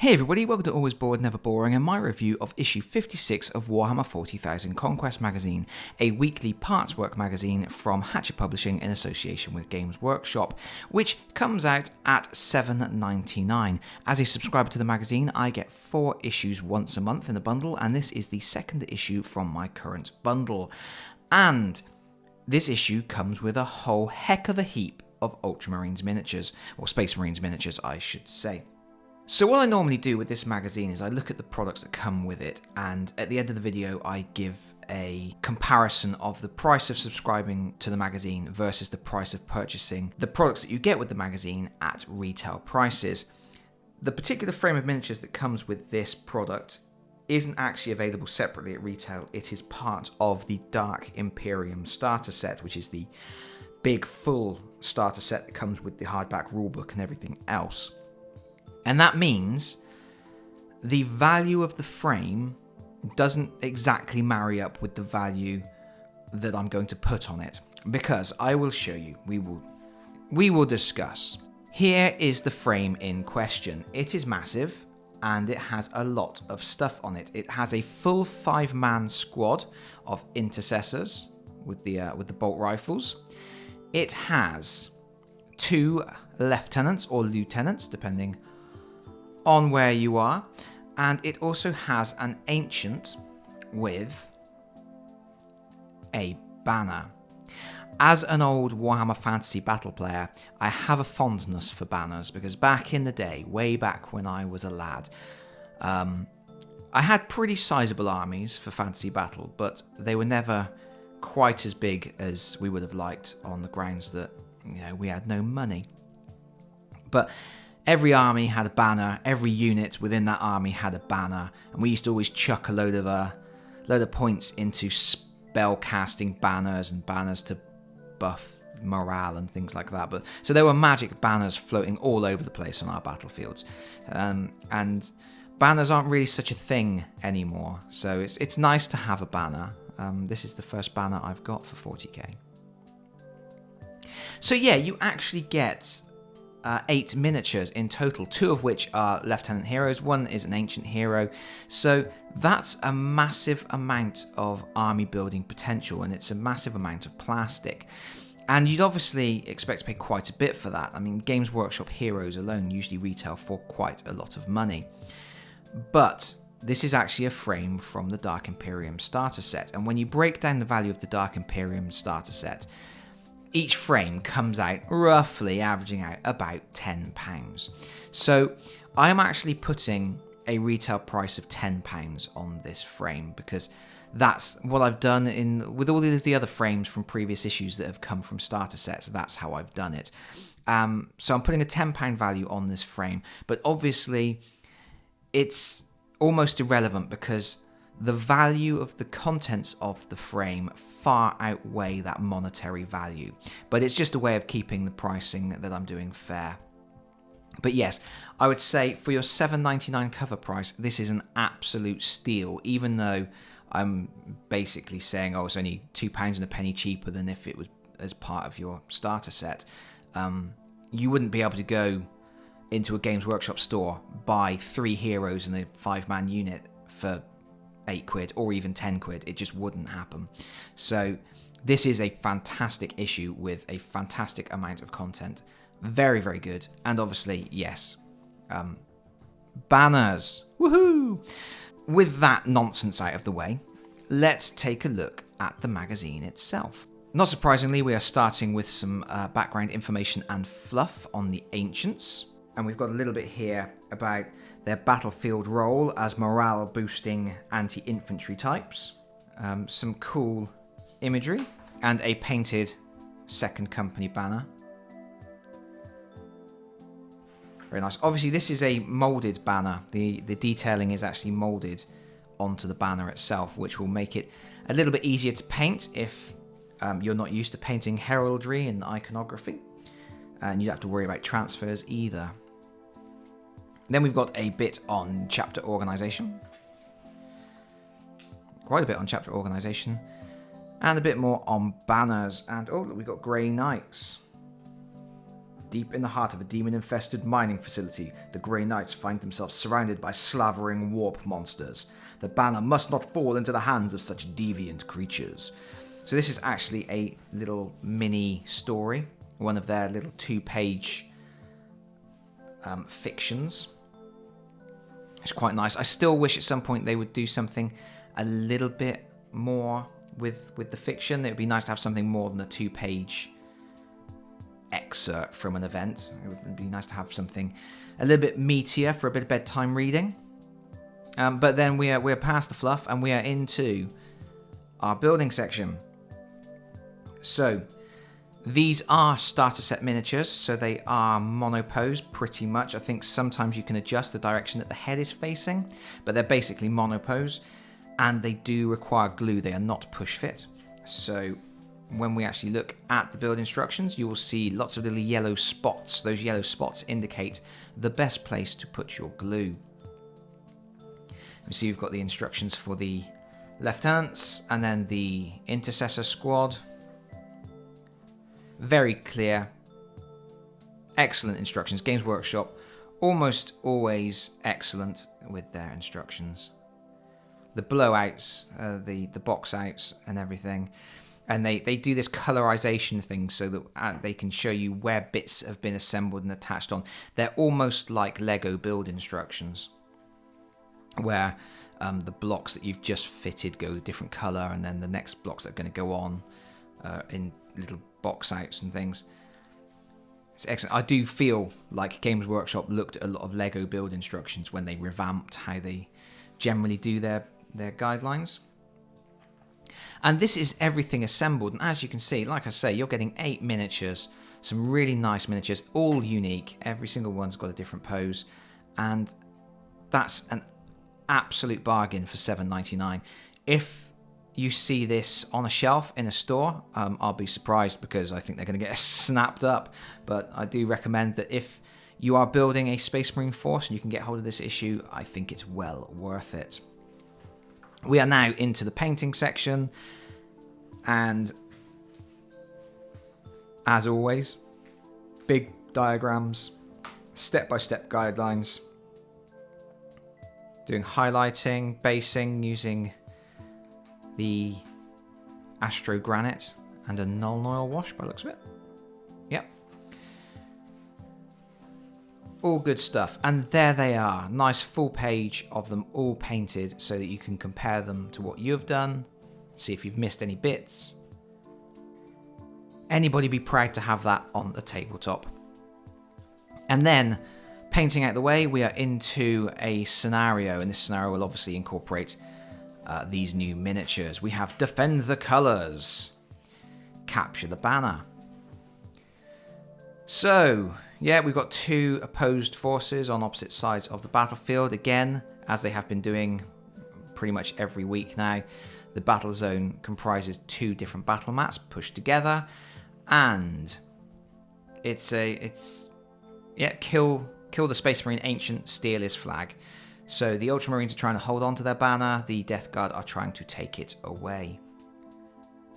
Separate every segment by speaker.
Speaker 1: Hey everybody, welcome to Always Bored, Never Boring, and my review of issue 56 of Warhammer 40,000 Conquest magazine, a weekly Partworks magazine from Hachette Publishing in association with Games Workshop, which comes out at $7.99. As a subscriber to the magazine, I get 4 issues once a month in a bundle, and this is the second issue from my current bundle. And this issue comes with a whole heck of a heap of Ultramarines miniatures, or Space Marines miniatures, I should say. So what I normally do with this magazine is I look at the products that come with it, and at the end of the video I give a comparison of the price of subscribing to the magazine versus the price of purchasing the products that you get with the magazine at retail prices. The particular frame of miniatures that comes with this product isn't actually available separately at retail. It is part of the Dark Imperium starter set, which is the big full starter set that comes with the hardback rulebook and everything else. And that means the value of the frame doesn't exactly marry up with the value that I'm going to put on it, because I will show you, we will discuss. Here is the frame in question. It is massive and it has a lot of stuff on it. It has a full 5-man squad of intercessors with the bolt rifles. It has 2 lieutenants or lieutenants, depending on where you are, and it also has an ancient with a banner. As an old Warhammer Fantasy Battle player, I have a fondness for banners, because back in the day, way back when I was a lad, I had pretty sizable armies for Fantasy Battle, but they were never quite as big as we would have liked, on the grounds that, you know, we had no money. But every army had a banner, every unit within that army had a banner, and we used to always chuck a load of points into spell casting banners and banners to buff morale and things like that. But so there were magic banners floating all over the place on our battlefields, and banners aren't really such a thing anymore. So it's nice to have a banner. This is the first banner I've got for 40k. So yeah, you actually get 8 miniatures in total, 2 of which are lieutenant heroes, 1 is an ancient hero. So that's a massive amount of army building potential, and it's a massive amount of plastic. And you'd obviously expect to pay quite a bit for that. I mean, Games Workshop heroes alone usually retail for quite a lot of money. But this is actually a frame from the Dark Imperium starter set, and when you break down the value of the Dark Imperium starter set, each frame comes out roughly averaging out about £10. So I'm actually putting a retail price of £10 on this frame, because that's what I've done with all of the other frames from previous issues that have come from starter sets. That's how I've done it. So I'm putting a £10 value on this frame, but obviously it's almost irrelevant, because the value of the contents of the frame far outweigh that monetary value. But it's just a way of keeping the pricing that I'm doing fair. But yes, I would say for your $7.99 cover price, this is an absolute steal, even though I'm basically saying, oh, it's only £2 and a penny cheaper than if it was as part of your starter set. You wouldn't be able to go into a Games Workshop store, buy 3 heroes and a 5-man unit for £8 or even £10. It just wouldn't happen. So this is a fantastic issue with a fantastic amount of content. Very, very good. And obviously, yes, banners. Woohoo! With that nonsense out of the way, let's take a look at the magazine itself. Not surprisingly, we are starting with some background information and fluff on the Ancients. And we've got a little bit here about their battlefield role as morale-boosting anti-infantry types. Some cool imagery, and a painted second company banner. Very nice. Obviously, this is a moulded banner. The detailing is actually moulded onto the banner itself, which will make it a little bit easier to paint if you're not used to painting heraldry and iconography. And you don't have to worry about transfers either. Then we've got a bit on chapter organisation. Quite a bit on chapter organisation. And a bit more on banners. And oh, look, we've got Grey Knights. Deep in the heart of a demon-infested mining facility, the Grey Knights find themselves surrounded by slavering warp monsters. The banner must not fall into the hands of such deviant creatures. So this is actually a little mini story, one of their little 2-page fictions. It's quite nice. I still wish at some point they would do something a little bit more with the fiction. It would be nice to have something more than a 2-page excerpt from an event. It would be nice to have something a little bit meatier for a bit of bedtime reading. But then we're past the fluff and we are into our building section. So these are starter set miniatures, so they are monopose pretty much. I think sometimes you can adjust the direction that the head is facing, but they're basically monopose, and they do require glue. They are not push fit. So when we actually look at the build instructions, you will see lots of little yellow spots. Those yellow spots indicate the best place to put your glue. You see we've got the instructions for the lieutenants and then the intercessor squad. Very clear, excellent instructions. Games Workshop, almost always excellent with their instructions. The blowouts, the box outs and everything. And they do this colorization thing so that they can show you where bits have been assembled and attached on. They're almost like Lego build instructions, where the blocks that you've just fitted go a different color, and then the next blocks that are going to go on in little box outs and things. It's excellent. I do feel like Games Workshop looked at a lot of Lego build instructions when they revamped how they generally do their guidelines. And this is everything assembled, and as you can see, like I say, you're getting 8 miniatures, some really nice miniatures, all unique. Every single one's got a different pose, and that's an absolute bargain for $7.99. If you see this on a shelf in a store, I'll be surprised, because I think they're going to get snapped up. But I do recommend that if you are building a Space Marine force and you can get hold of this issue, I think it's well worth it. We are now into the painting section, and as always, big diagrams, step-by-step guidelines, doing highlighting, basing using the Astro Granite and a Nuln Oil wash by the looks of it. Yep. All good stuff. And there they are. Nice full page of them all painted so that you can compare them to what you've done, see if you've missed any bits. Anybody be proud to have that on the tabletop. And then, painting out the way, we are into a scenario, and this scenario will obviously incorporate these new miniatures. We have Defend the Colours, Capture the Banner. So, yeah, we've got 2 opposed forces on opposite sides of the battlefield. Again, as they have been doing pretty much every week now, the battle zone comprises 2 different battle mats pushed together, and kill the Space Marine Ancient, steal his flag. So the Ultramarines are trying to hold on to their banner, the Death Guard are trying to take it away.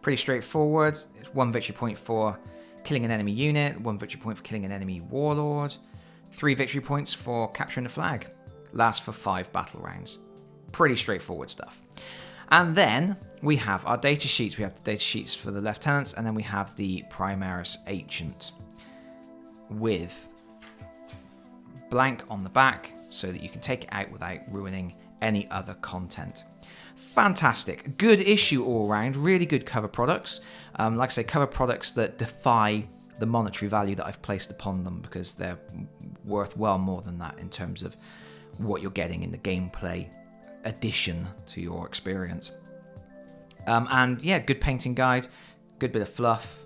Speaker 1: Pretty straightforward. It's 1 victory point for killing an enemy unit, 1 victory point for killing an enemy warlord, 3 victory points for capturing the flag. Lasts for 5 battle rounds. Pretty straightforward stuff. And then we have our data sheets. We have the data sheets for the lieutenants, and then we have the Primaris Ancient with blank on the back so that you can take it out without ruining any other content. Fantastic. Good issue all around. Really good cover products. Like I say, cover products that defy the monetary value that I've placed upon them, because they're worth well more than that in terms of what you're getting in the gameplay addition to your experience. And yeah, good painting guide, good bit of fluff.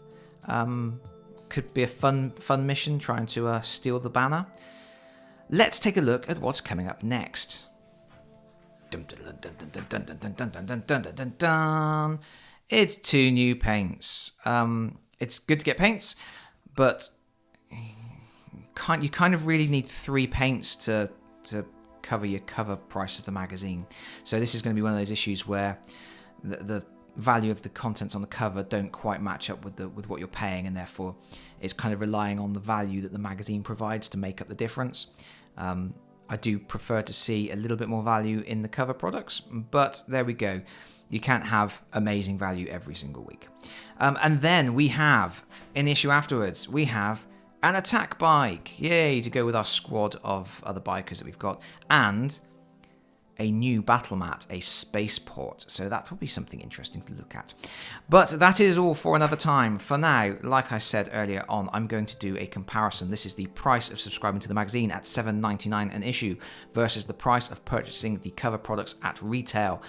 Speaker 1: Could be a fun mission trying to steal the banner. Let's take a look at what's coming up next. It's 2 new paints. It's good to get paints, but you kind of really need 3 paints to cover your cover price of the magazine. So this is going to be one of those issues where the value of the contents on the cover don't quite match up with what you're paying, and therefore it's kind of relying on the value that the magazine provides to make up the difference. I do prefer to see a little bit more value in the cover products, but there we go. You can't have amazing value every single week. And then we have, an issue afterwards, we have an attack bike. Yay, to go with our squad of other bikers that we've got. And a new battle mat, a spaceport. So that will be something interesting to look at. But that is all for another time. For now, like I said earlier on, I'm going to do a comparison. This is the price of subscribing to the magazine at $7.99 an issue versus the price of purchasing the cover products at retail,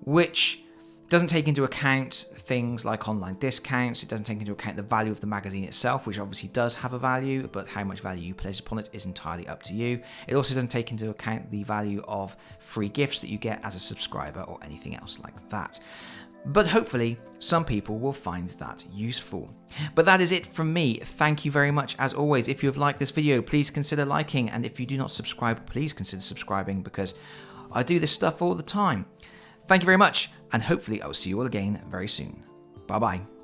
Speaker 1: which doesn't take into account things like online discounts. It doesn't take into account the value of the magazine itself, which obviously does have a value, but how much value you place upon it is entirely up to you. It also doesn't take into account the value of free gifts that you get as a subscriber or anything else like that. But hopefully some people will find that useful. But that is it from me. Thank you very much. As always, if you have liked this video, please consider liking. And if you do not subscribe, please consider subscribing, because I do this stuff all the time. Thank you very much, and hopefully I will see you all again very soon. Bye-bye.